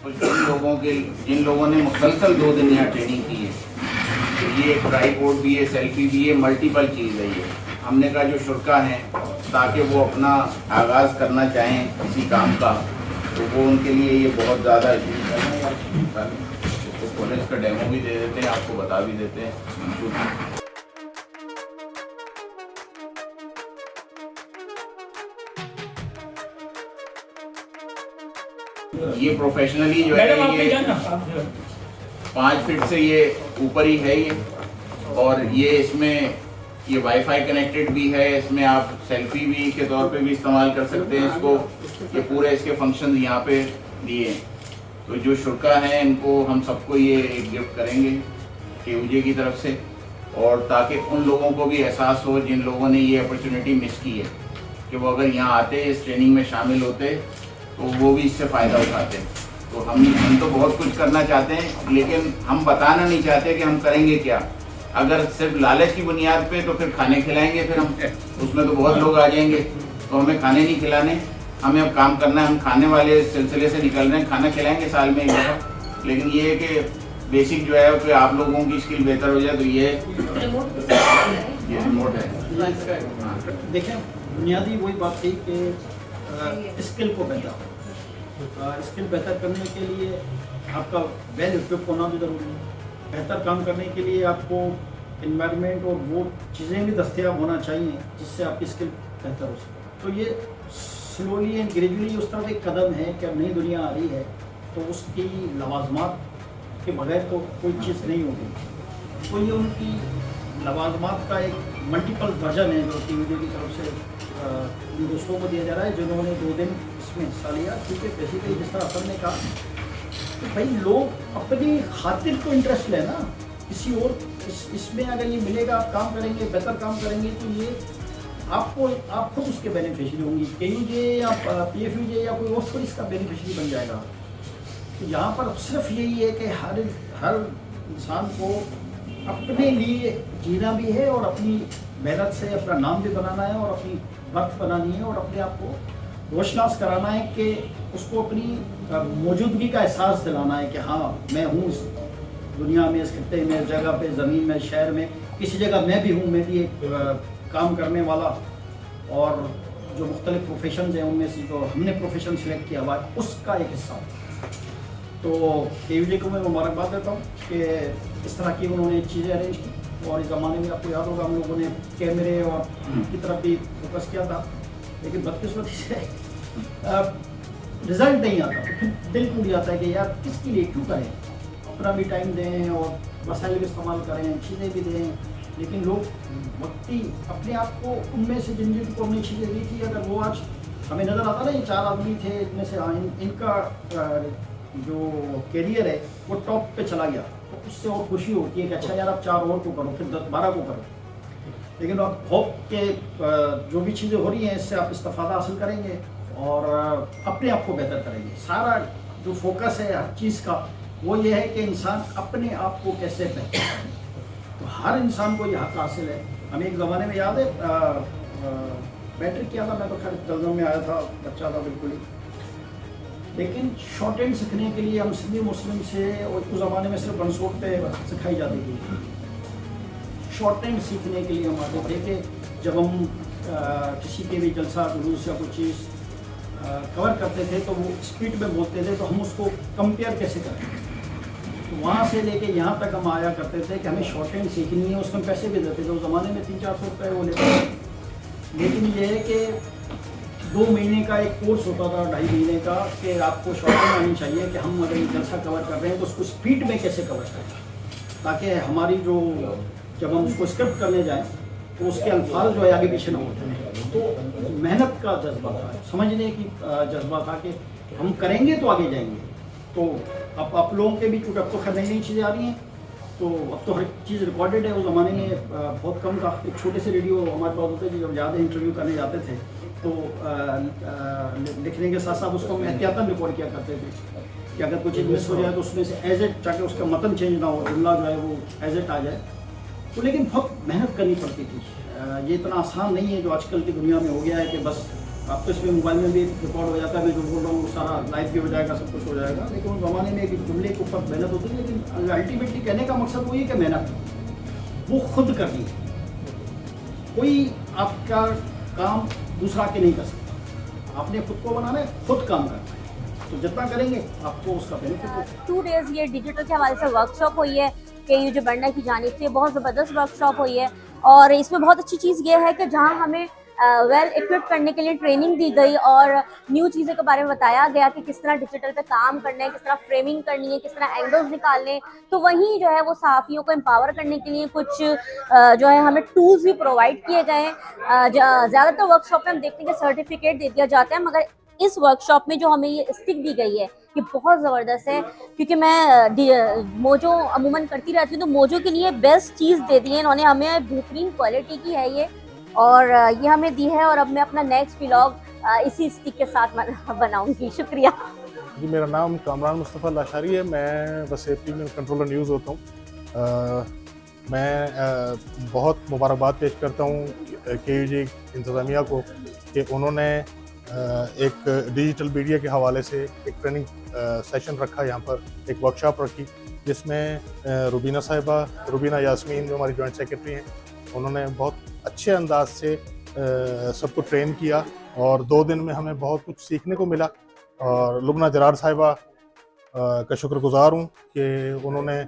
तो जिन लोगों ने मुसलसल 2 दिन यहाँ ट्रेनिंग की है, तो ये ट्राइपॉड भी है, सेल्फी भी है, मल्टीपल चीज़ है ये। हमने कहा जो शुरा हैं ताकि वो अपना आगाज़ करना चाहें किसी काम का, तो वो उनके लिए ये बहुत ज़्यादा इसको कॉलेज का डेमो भी दे देते हैं, आपको बता भी देते हैं। ये प्रोफेशनली जो है ये 5 फीट से ये ऊपर ही है ये, और ये इसमें ये वाईफाई कनेक्टेड भी है। इसमें आप सेल्फी भी के तौर पे भी इस्तेमाल कर सकते हैं इसको। ये पूरे इसके फंक्शन यहाँ पे दिए हैं। तो जो शुरा हैं इनको हम सबको ये एक गिफ्ट करेंगे केयूजे की तरफ से, और ताकि उन लोगों को भी एहसास हो जिन लोगों ने ये अपॉर्चुनिटी मिस की है कि वो अगर यहाँ आते इस ट्रेनिंग में शामिल होते तो वो भी इससे फ़ायदा उठाते हैं। तो हम तो बहुत कुछ करना चाहते हैं, लेकिन हम बताना नहीं चाहते कि हम करेंगे क्या। अगर सिर्फ लालच की बुनियाद पे तो फिर खाने खिलाएंगे, फिर हम उसमें तो बहुत लोग आ जाएंगे, तो हमें खाने नहीं खिलाने, हमें अब काम करना है। हम खाने वाले सिलसिले से निकल रहे हैं, खाना खिलाएंगे साल में एक दफ़ा, लेकिन ये है कि बेसिक जो है कि आप लोगों की स्किल बेहतर हो जाए। तो ये रिमोट है। देखें, बुनियादी वही बात थी कि स्किल को स्किल बेहतर करने के लिए आपका वेल इक्विप होना भी ज़रूरी है। बेहतर काम करने के लिए आपको इन्वायरमेंट और वो चीज़ें भी दस्तयाब होना चाहिए जिससे आपकी स्किल बेहतर हो सके। तो ये स्लोली एंड ग्रेजुअली उस तरफ एक कदम है कि अब नई दुनिया आ रही है, तो उसकी लवाजमात के बगैर तो कोई चीज़ नहीं होगी। तो ये उनकी लवाजमात का एक मल्टीपल वर्जन है जो केयूजे की तरफ से दोस्तों को दिया जा रहा है जिन्होंने 2 दिन इसमें हिस्सा लिया। क्योंकि बेसिकली जिस तरह सर ने कहा तो भाई लोग अपनी खातिर तो इंटरेस्ट लें ना, किसी और इसमें अगर ये मिलेगा, आप काम करेंगे, बेहतर काम करेंगे, तो ये आप खुद उसके बेनिफिशियरी होंगी। केयूजे या पीएफयूजे या कोई और इसका बेनिफिशियरी बन जाएगा। तो यहाँ पर सिर्फ यही है कि हर इंसान को अपने लिए जीना भी है और अपनी मेहनत से अपना नाम भी बनाना है और अपनी वर्थ बनानी है और अपने आप को रोशनास कराना है कि उसको अपनी मौजूदगी का एहसास दिलाना है कि हाँ मैं हूँ इस दुनिया में, इस खित्ते में, इस जगह पे, ज़मीन में, शहर में, किसी जगह मैं भी हूँ, मैं भी एक काम करने वाला। और जो मुख्तलिफ प्रोफेशन हैं उनमें से जो हमने प्रोफेशन सिलेक्ट किया हुआ है उसका एक हिस्सा। तो केयूजे को मैं मुबारकबाद देता हूँ कि इस तरह की उन्होंने चीज़ें अरेंज की। और इस ज़माने में आपको याद होगा हम लोगों ने कैमरे और की तरफ भी फोकस किया था, लेकिन बदकिस्मती से रिज़ल्ट नहीं आता। तो फिर दिल टूट जाता है कि यार किसके लिए क्यों करें, अपना भी टाइम दें और वसाइल भी इस्तेमाल करें, चीज़ें भी दें, लेकिन लोग वक्ती अपने आप को उनमें से जिनको हमने चीज़ें दी थी, अगर वो आज हमें नज़र आता ना, ये 4 आदमी थे इनमें से इनका जो कैरियर है वो टॉप पे चला गया, तो उससे और खुशी होती है कि अच्छा यार आप 4 और को करो, फिर 10-12 को करो। लेकिन आप होप के जो भी चीज़ें हो रही हैं इससे आप इस्तेफादा हासिल करेंगे और अपने आप को बेहतर करेंगे। सारा जो फोकस है हर चीज़ का वो ये है कि इंसान अपने आप को कैसे बेहतर करे। तो हर इंसान को ये हक हासिल है। हमें एक ज़माने में याद है मैट्रिक किया था, मैं तो खैर जल्दों में आया था, बच्चा था बिल्कुल ही, लेकिन शॉर्ट हैंड सीखने के लिए हम सिंधी मुस्लिम से, और उस ज़माने में सिर्फ बनसोट पे सिखाई जाती थी। शॉर्ट हैंड सीखने के लिए हम आते थे कि जब हम किसी के भी जलसा जुलूस या कोई चीज़ कवर करते थे तो वो स्पीड में बोलते थे, तो हम उसको कंपेयर कैसे करें। तो वहाँ से लेके यहाँ तक हम आया करते थे कि हमें शॉर्ट हैंड सीखनी है, उसको हम पैसे भी देते थे। उस ज़माने में 300-400 रुपये वो लेते थे। लेकिन ये है कि 2 महीने का एक कोर्स होता था, 2.5 महीने का, कि आपको शॉर्ट हैंड आनी चाहिए कि हम अगर जलसा कवर कर रहे हैं तो उसको स्पीड में कैसे कवर करें, ताकि हमारी जो जब हम उसको स्क्रिप्ट करने जाएं तो उसके अल्फाज जो है आगे पीछे ना होते हैं। तो मेहनत का जज्बा था, समझने की जज्बा था कि हम करेंगे तो आगे जाएंगे। तो अब आप लोगों के भी चूँकि अब तो खैर नई चीज़ें आ रही हैं, तो अब तो हर चीज़ रिकॉर्डेड है। उस ज़माने में बहुत कम था, एक छोटे से रेडियो हमारे पास होते थे, जब ज़्यादा इंटरव्यू करने जाते थे तो लिखने के साथ साथ उसको हम एहतियातन रिकॉर्ड किया करते थे कि अगर कुछ मिस हो जाए तो उसमें से एज इट, ताकि उसका मतन चेंज ना हो, जुमला जो है वो एज इट आ जाए। तो लेकिन बहुत मेहनत करनी पड़ती थी। ये इतना आसान नहीं है जो आजकल की दुनिया में हो गया है कि बस आप तो इसमें मोबाइल में भी रिकॉर्ड हो जाता है, मैं जो बोल रहा हूँ वो सारा लाइव भी हो जाएगा, सब कुछ हो जाएगा। लेकिन उस ज़माने में एक जुमले के ऊपर मेहनत होती है, लेकिन अल्टीमेटली कहने का मकसद वही है कि मेहनत वो खुद करनी है। कोई आपका काम दूसरा के नहीं कर सकता, आपने खुद को बनाना है, खुद काम करना है, तो जितना करेंगे आपको उसका बेनिफिट होगा। 2 डेज ये डिजिटल के हवाले से वर्कशॉप हुई है कि ये जो बंडा की जानिब से बहुत ज़बरदस्त वर्कशॉप हुई है। और इसमें बहुत अच्छी चीज़ ये है कि जहाँ हमें वेल इक्विप करने के लिए ट्रेनिंग दी गई और न्यू चीज़ों के बारे में बताया गया कि किस तरह डिजिटल पे काम करना है, किस तरह फ्रेमिंग करनी है, किस तरह एंगल्स निकालने हैं। तो वहीं जो है वो सहाफ़ियों को एम्पावर करने के लिए कुछ जो है हमें टूल्स भी प्रोवाइड किए गए हैं। ज़्यादातर वर्कशॉप में हम देखते हैं कि सर्टिफिकेट दे दिया जाता है, मगर इस वर्कशॉप में जो हमें ये स्टिक दी गई है ये बहुत ज़बरदस्त है। क्योंकि मैं मोजो अमूमन करती रहती हूँ, तो मोजो के लिए बेस्ट चीज़ दे दी है इन्होंने हमें, बेहतरीन क्वालिटी की है ये, और ये हमें दी है। और अब मैं अपना नेक्स्ट व्लॉग इसी स्टिक के साथ बनाऊंगी। शुक्रिया जी। मेरा नाम कामरान मुस्तफ़ा लाशारी है, मैं बस एपी में कंट्रोलर न्यूज़ होता हूँ। मैं बहुत मुबारकबाद पेश करता हूँ KUJ इंतज़ामिया को कि उन्होंने एक डिजिटल मीडिया के हवाले से एक ट्रेनिंग सेशन रखा, यहाँ पर एक वर्कशॉप रखी, जिसमें रुबीना साहिबा, रुबीना यास्मीन जो हमारी जॉइंट सेक्रेटरी हैं, उन्होंने बहुत अच्छे अंदाज से सबको ट्रेन किया और 2 दिन में हमें बहुत कुछ सीखने को मिला। और लुबना जरार साहिबा का शुक्रगुज़ार हूँ कि उन्होंने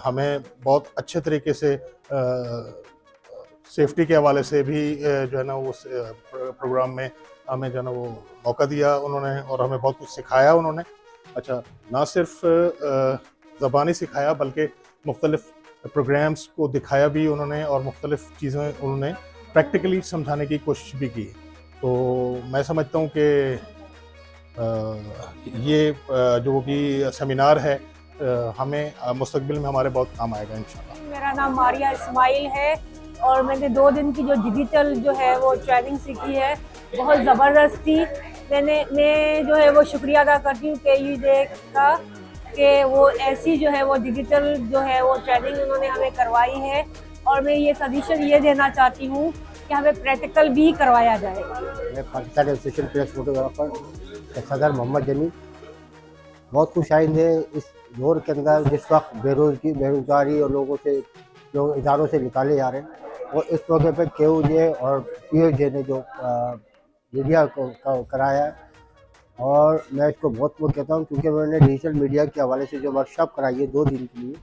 हमें बहुत अच्छे तरीके से सेफ्टी के हवाले से भी जो है ना वो प्रोग्राम में हमें जो है ना वो मौका दिया उन्होंने, और हमें बहुत कुछ सिखाया उन्होंने। अच्छा, ना सिर्फ ज़बानी सिखाया बल्कि मुख्तलिफ प्रोग्राम्स को दिखाया भी उन्होंने, और मुख्तलिफ चीज़ें उन्होंने प्रैक्टिकली समझाने की कोशिश भी की। तो मैं समझता हूँ कि ये जो भी सेमिनार है हमें मुस्तकबिल में हमारे बहुत काम आएगा इंशाल्लाह। मेरा नाम मारिया इस्माइल है और मैंने 2 दिन की जो डिजिटल जो है वो ट्रेनिंग सीखी है, बहुत ज़बरदस्त थी। मैं जो है वो शुक्रिया अदा करती हूँ KUJ का कि वो ऐसी जो है वो डिजिटल जो है वो ट्रेनिंग उन्होंने हमें करवाई है। और मैं ये सजेशन ये देना चाहती हूँ कि हमें प्रैक्टिकल भी करवाया जाए। मैं पाकिस्तान एसोसिएशन प्रेस फोटोग्राफर के सदर मोहम्मद जमील बहुत खुशाइंद है इस दौर के अंदर जिस वक्त बेरोज़गारी और लोग इदारों से निकाले जा रहे हैं, और इस मौके पर KUJ और PUJ ने जो मीडिया को कराया है, और मैं इसको बहुत कहता हूँ क्योंकि उन्होंने डिजिटल मीडिया के हवाले से जो वर्कशॉप कराई है 2 दिन के लिए,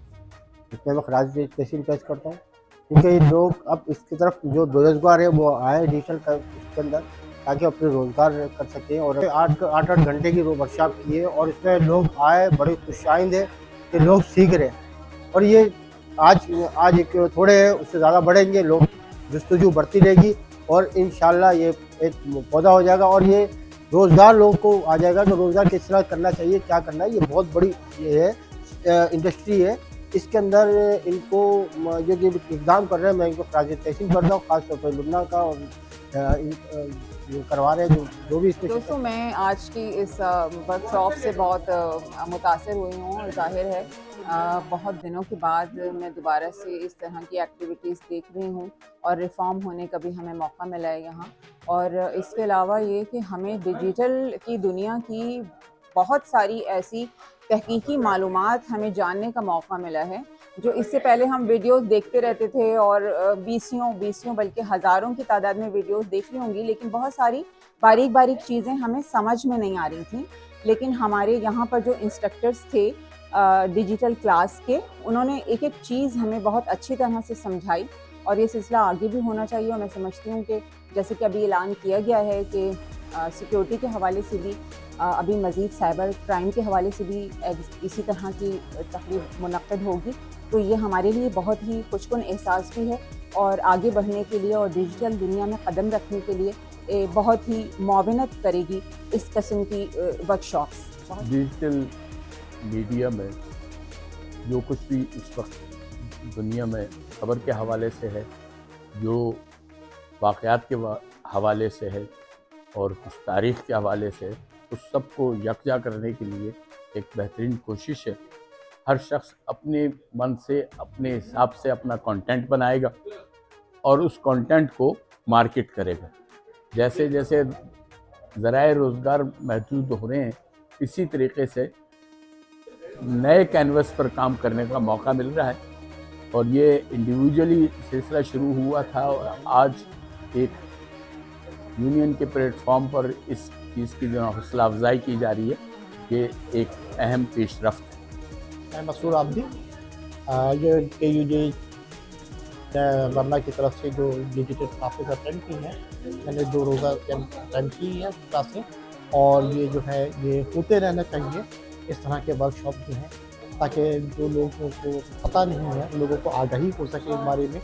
इसमें मैं खराज तहसीन पेश करता हूँ। क्योंकि लोग अब इसकी तरफ जो बेरोज़गार है वो आए डिजिटल इसके अंदर ताकि अपने रोज़गार कर सकें। और 8 घंटे की वर्कशॉप की है और इसमें लोग आए बड़े खुशाइंद है कि लोग सीख रहे हैं, और ये आज एक थोड़े उससे ज़्यादा बढ़ेंगे, लोग जस्तजू बढ़ती रहेगी और इंशाल्लाह ये एक पौधा हो जाएगा और ये रोज़गार लोगों को आ जाएगा। तो रोज़गार किस तरह करना चाहिए, क्या करना है, ये बहुत बड़ी ये है इंडस्ट्री है। इसके अंदर इनको जो इक़दाम कर रहे हैं मैं इनको खराज तहसीन करता हूँ, ख़ास तौर पर लुबना का, और जो करवा रहे हैं जो भी इसमें। दोस्तों, मैं आज की इस वर्कशॉप से बहुत मुतासर हुई हूँ। ज़ाहिर है बहुत दिनों के बाद मैं दोबारा से इस तरह की एक्टिविटीज़ देख रही हूँ और रिफॉर्म होने का भी हमें मौका मिला है यहाँ। और इसके अलावा ये कि हमें डिजिटल की दुनिया की बहुत सारी ऐसी तहकीकी मालूमात हमें जानने का मौका मिला है जो इससे पहले हम वीडियोस देखते रहते थे, और बीसियों बल्कि हज़ारों की तादाद में वीडियोस देख रही होंगी, लेकिन बहुत सारी बारीक चीज़ें हमें समझ में नहीं आ रही थी। लेकिन हमारे यहाँ पर जो इंस्ट्रक्टर्स थे डिजिटल क्लास के, उन्होंने एक एक चीज़ हमें बहुत अच्छी तरह से समझाई, और ये सिलसिला आगे भी होना चाहिए। और मैं समझती हूँ कि जैसे कि अभी ऐलान किया गया है कि सिक्योरिटी के हवाले से भी अभी मज़ीद साइबर क्राइम के हवाले से भी इसी तरह की तकरीब मुनक़्क़द होगी, तो ये हमारे लिए बहुत ही खुशकुन एहसास भी है और आगे बढ़ने के लिए और डिजिटल दुनिया में कदम रखने के लिए बहुत ही मुआवनत करेगी इस किस्म की वर्कशॉप्स। डिजिटल मीडिया में जो कुछ भी इस वक्त दुनिया में खबर के हवाले से है, जो वाक़यात के हवाले से है और कुछ तारीख़ के हवाले से, उस सब को यकजा करने के लिए एक बेहतरीन कोशिश है। हर शख्स अपने मन से अपने हिसाब से अपना कंटेंट बनाएगा और उस कंटेंट को मार्केट करेगा। जैसे जैसे ज़राए रोज़गार महदूद हो रहे हैं, इसी तरीके से नए कैनवस पर काम करने का मौका मिल रहा है। और ये इंडिविजुअली सिलसिला शुरू हुआ था और आज एक यूनियन के प्लेटफॉर्म पर इस चीज़ की जो हौसला अफजाई की जा रही है, ये एक अहम पेशरफ्त है। मैं मसूर आबदी, ये KUJ वर्मा की तरफ से जो डिजिटल क्लासेस अटेंड की हैं, मैंने 2 रोज़ा अटेंड की है क्लासें, और ये जो है ये होते रहना चाहिए इस तरह के वर्कशॉप जो हैं, ताकि जो लोगों को पता नहीं है उन लोगों को आगाही हो सके इस बारे में।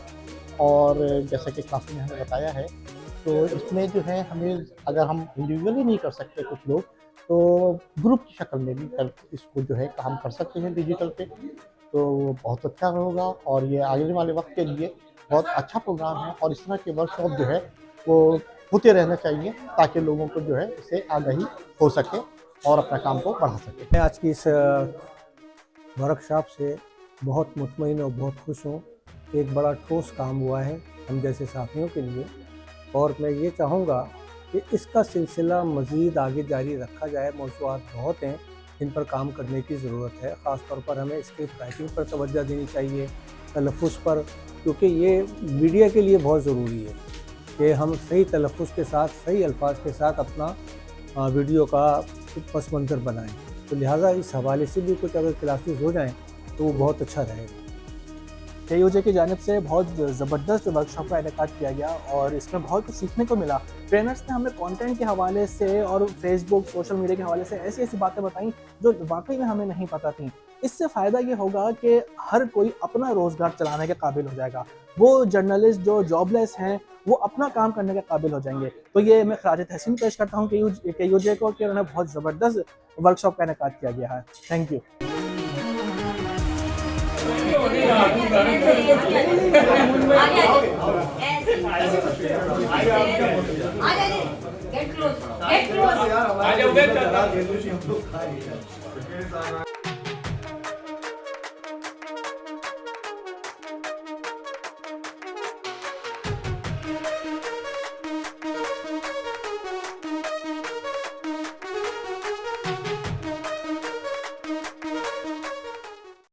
और जैसा कि क्लास में हमें बताया है, तो इसमें जो है हमें, अगर हम इंडिविजुअली नहीं कर सकते कुछ लोग, तो ग्रुप की शक्ल में भी इसको जो है काम कर सकते हैं डिजिटल पे, तो बहुत अच्छा होगा। और ये आगे वाले वक्त के लिए बहुत अच्छा प्रोग्राम है, और इस तरह के वर्कशॉप जो है वो होते रहना चाहिए, ताकि लोगों को जो है इससे आगाही हो सके और अपना काम को बढ़ा सके। मैं आज की इस वर्कशॉप से बहुत मुतमईन और बहुत खुश हूँ। एक बड़ा ठोस काम हुआ है हम जैसे साथियों के लिए, और मैं ये चाहूँगा कि इसका सिलसिला मज़ीद आगे जारी रखा जाए। मौज़ूआत बहुत हैं जिन पर काम करने की ज़रूरत है। ख़ास तौर पर हमें स्क्रिप्ट राइटिंग पर तवज्जो देनी चाहिए, तलफ़्फ़ुज़ पर, क्योंकि ये मीडिया के लिए बहुत ज़रूरी है कि हम सही तलफ़्फ़ुज़ के साथ, सही अल्फाज के साथ अपना वीडियो का पस मंज़र बनाएँ। तो लिहाजा इस हवाले से भी कुछ अगर क्लासेस हो जाएँ तो वो बहुत अच्छा रहेगा। KUJ की जानिब से बहुत ज़बरदस्त वर्कशॉप का इनेकाद किया गया और इसमें बहुत कुछ सीखने को मिला। ट्रेनर्स ने हमें कंटेंट के हवाले से और फेसबुक, सोशल मीडिया के हवाले से ऐसी ऐसी बातें बताई जो वाकई में हमें नहीं पता थी। इससे फ़ायदा ये होगा कि हर कोई अपना रोज़गार चलाने के काबिल हो जाएगा। वो जर्नलिस्ट जो जॉबलेस हैं वो अपना काम करने के काबिल हो जाएंगे। तो ये मैं खराज तहसीन पेश करता हूँ KUJ को कि उन्हें बहुत ज़बरदस्त वर्कशॉप का इनेकाद किया गया है। Thank you. Get close.